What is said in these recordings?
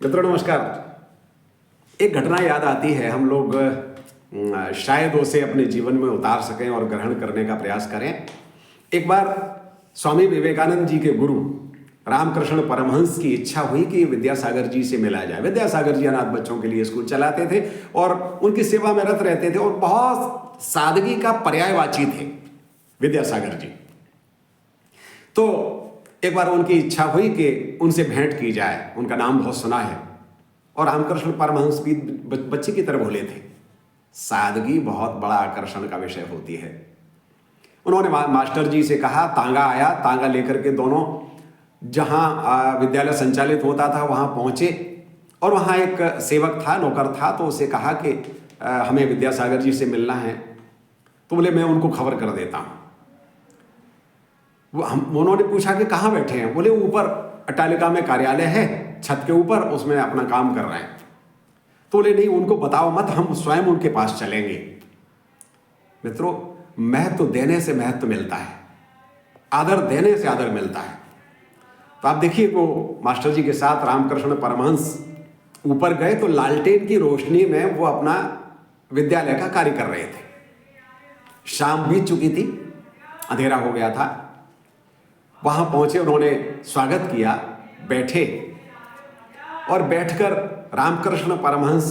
मित्रों नमस्कार। एक घटना याद आती है, हम लोग शायद उसे अपने जीवन में उतार सकें और ग्रहण करने का प्रयास करें। एक बार स्वामी विवेकानंद जी के गुरु रामकृष्ण परमहंस की इच्छा हुई कि विद्यासागर जी से मिला जाए। विद्यासागर जी अनाथ बच्चों के लिए स्कूल चलाते थे और उनकी सेवा में रत रहते थे और बहुत सादगी का पर्यायवाची थे विद्यासागर जी। तो एक बार उनकी इच्छा हुई कि उनसे भेंट की जाए, उनका नाम बहुत सुना है। और रामकृष्ण परमहंस भी बच्चे की तरह भोले थे। सादगी बहुत बड़ा आकर्षण का विषय होती है। उन्होंने मास्टर जी से कहा, तांगा आया, तांगा लेकर के दोनों जहां विद्यालय संचालित होता था वहां पहुंचे और वहां एक सेवक था, नौकर था। तो उसे कहा कि हमें विद्यासागर जी से मिलना है। तो बोले मैं उनको खबर कर देता हूं। उन्होंने पूछा कि कहाँ बैठे हैं? बोले ऊपर अट्टालिका में कार्यालय है, छत के ऊपर, उसमें अपना काम कर रहे हैं। तो बोले नहीं, उनको बताओ मत, हम स्वयं उनके पास चलेंगे। मित्रों, महत्व देने से महत्व मिलता है, आदर देने से आदर मिलता है। तो आप देखिए, वो मास्टर जी के साथ रामकृष्ण परमहंस ऊपर गए तो लालटेन की रोशनी में वो अपना विद्यालय का कार्य कर रहे थे। शाम बीत चुकी थी, अंधेरा हो गया था। वहां पहुंचे, उन्होंने स्वागत किया, बैठे और बैठकर रामकृष्ण परमहंस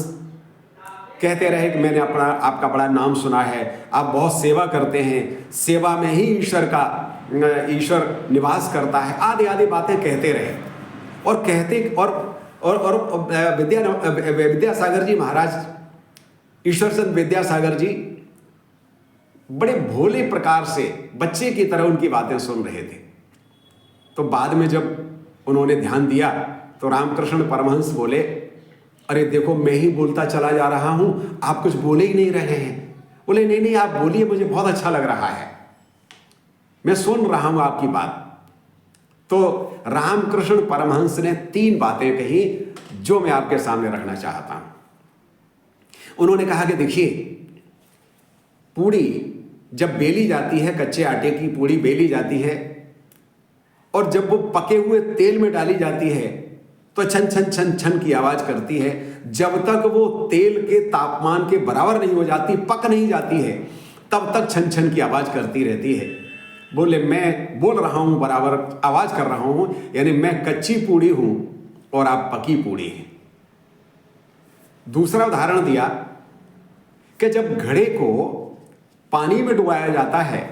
कहते रहे कि मैंने आपका बड़ा नाम सुना है, आप बहुत सेवा करते हैं, सेवा में ही ईश्वर निवास करता है, आदि आदि बातें कहते रहे। और विद्यासागर जी महाराज, ईश्वर चंद्र विद्यासागर जी बड़े भोले प्रकार से बच्चे की तरह उनकी बातें सुन रहे थे। तो बाद में जब उन्होंने ध्यान दिया तो रामकृष्ण परमहंस बोले, अरे देखो मैं ही बोलता चला जा रहा हूं, आप कुछ बोले ही नहीं रहे हैं। बोले नहीं नहीं, आप बोलिए, मुझे बहुत अच्छा लग रहा है, मैं सुन रहा हूं आपकी बात। तो रामकृष्ण परमहंस ने 3 बातें कही जो मैं आपके सामने रखना चाहता हूं। उन्होंने कहा कि देखिए, पूड़ी जब बेली जाती है, कच्चे आटे की पूड़ी बेली जाती है और जब वो पके हुए तेल में डाली जाती है तो छन छन छन छन की आवाज करती है। जब तक वो तेल के तापमान के बराबर नहीं हो जाती, पक नहीं जाती है, तब तक छन छन की आवाज करती रहती है। बोले मैं बोल रहा हूं, बराबर आवाज कर रहा हूं, यानी मैं कच्ची पूड़ी हूं और आप पकी पूड़ी हैं। दूसरा उदाहरण दिया कि जब घड़े को पानी में डुबाया जाता है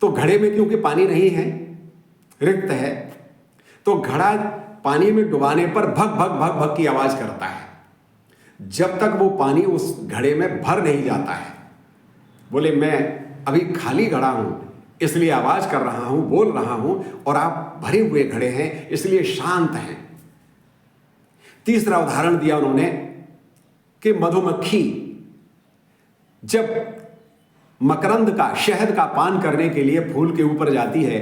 तो घड़े में क्योंकि पानी नहीं है, रिक्त है, तो घड़ा पानी में डुबाने पर भग भग भग भग की आवाज करता है, जब तक वो पानी उस घड़े में भर नहीं जाता है। बोले मैं अभी खाली घड़ा हूं, इसलिए आवाज कर रहा हूं, बोल रहा हूं, और आप भरे हुए घड़े हैं, इसलिए शांत हैं। तीसरा उदाहरण दिया उन्होंने कि मधुमक्खी जब मकरंद का, शहद का पान करने के लिए फूल के ऊपर जाती है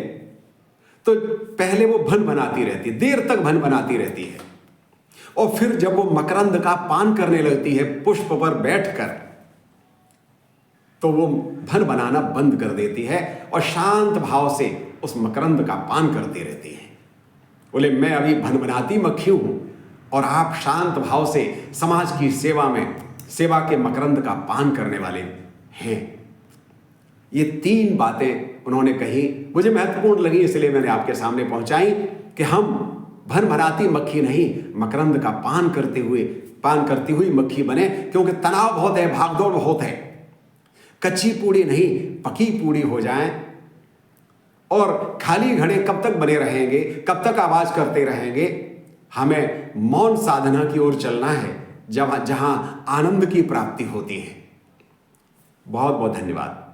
तो पहले वो भन बनाती रहती, देर तक भन बनाती रहती है, और फिर जब वो मकरंद का पान करने लगती है पुष्प पर बैठकर, तो वो भन बनाना बंद कर देती है और शांत भाव से उस मकरंद का पान करती रहती है। बोले मैं अभी भन बनाती मक्खी हूं और आप शांत भाव से समाज की सेवा में, सेवा के मकरंद का पान करने वाले हैं। ये 3 बातें उन्होंने कही, मुझे महत्वपूर्ण लगी, इसलिए मैंने आपके सामने पहुंचाई कि हम भन भनाती मक्खी नहीं, मकरंद का पान करती हुई मक्खी बने, क्योंकि तनाव बहुत है, भागदौड़ बहुत है। कच्ची पूड़ी नहीं, पकी पूड़ी हो जाएं। और खाली घड़े कब तक बने रहेंगे, कब तक आवाज करते रहेंगे? हमें मौन साधना की ओर चलना है, जहां आनंद की प्राप्ति होती है। बहुत बहुत धन्यवाद।